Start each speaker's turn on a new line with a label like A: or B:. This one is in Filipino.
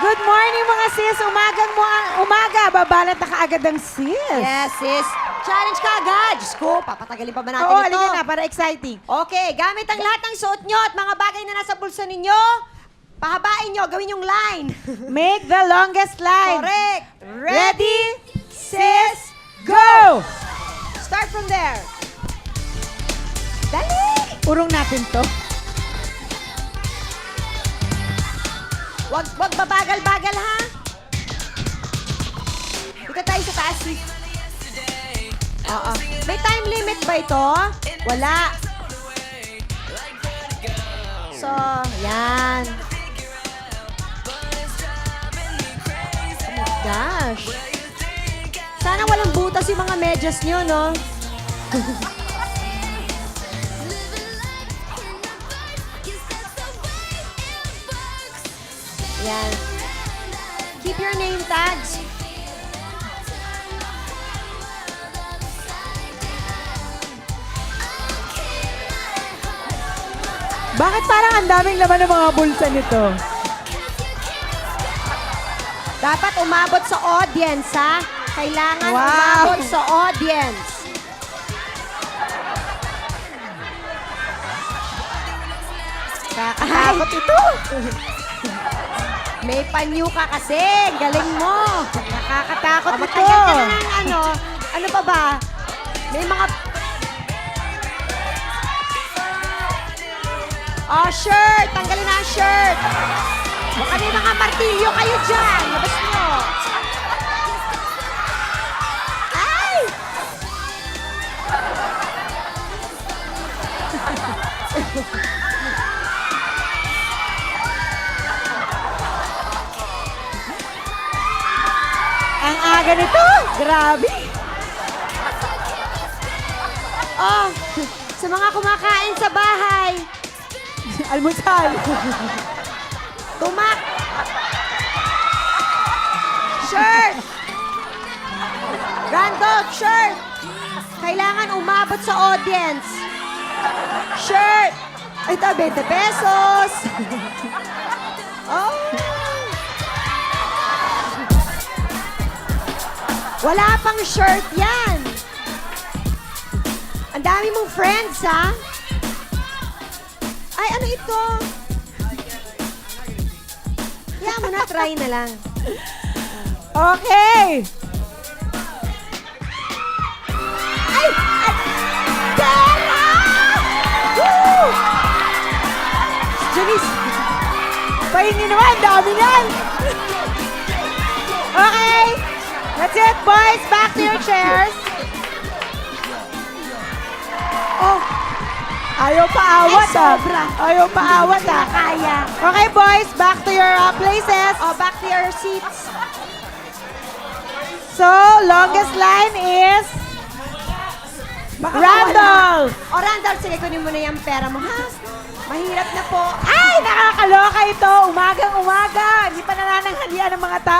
A: Good morning mga sis. Umaga. Babalat na kaagad ang sis.
B: Yes, sis. Challenge ka agad. Diyos ko, papatagalin pa ba natin
A: Oo,
B: ito?
A: halika na para exciting.
B: Okay, gamit ang lahat ng suot nyo at mga bagay na nasa bulsa ninyo, pahabain nyo, gawin yung line.
A: Make the longest line.
B: Correct.
A: Ready, sis, go!
B: Start from there. Dali!
A: Urong natin to.
B: Wag babagal-bagal, ha? Dito tayo sa taas, sis. Oo. May time limit ba ito? Wala. So, yan. Oh my gosh. Sana walang butas yung mga medyas nyo, no? Yan. Keep your name tags.
A: Bakit parang ang daming laman ng mga bulsa nito?
B: Dapat umabot sa audience, ha? Kailangan
A: Wow.
B: umabot sa audience.
A: Nakakatakot ito.
B: May panyo ka kasi. Galing mo.
A: Nakakatakot ito.
B: Matagal ka na ng ano. Ano pa ba? May mga... Oh, shirt. Tanggalin na ang shirt. Baka may mga martilyo kayo dyan. Labas nyo. Ay!
A: Ang aga nito. Grabe.
B: Oh, sa mga kumakain sa bahay.
A: Almusal.
B: Tumak! Shirt! Randolph, shirt! Kailangan umabot sa audience. Shirt! Ito, 20 pesos. Oh. Wala pang shirt yan. Ang dami mong friends, ha? Ay, ano ito? Kaya mo na, try na lang.
A: Okay.
B: Ay! Pera! Woo!
A: Janice. Pahingi naman. Dami yan. Okay. That's it, boys. Back to your chairs. Oh. Ayaw paawat,
B: sobra.
A: Ayaw paawat,
B: Kaya.
A: Okay, boys. Back to your places.
B: Oh, back to your seats.
A: So, longest line is Randall.
B: O, Randall, sige, kunin mo na yung pera mo, ha? Mahirap na po.
A: Ay, nakakaloka ito. Umagang-umaga. Hindi pa nanananghalian ng mga tao.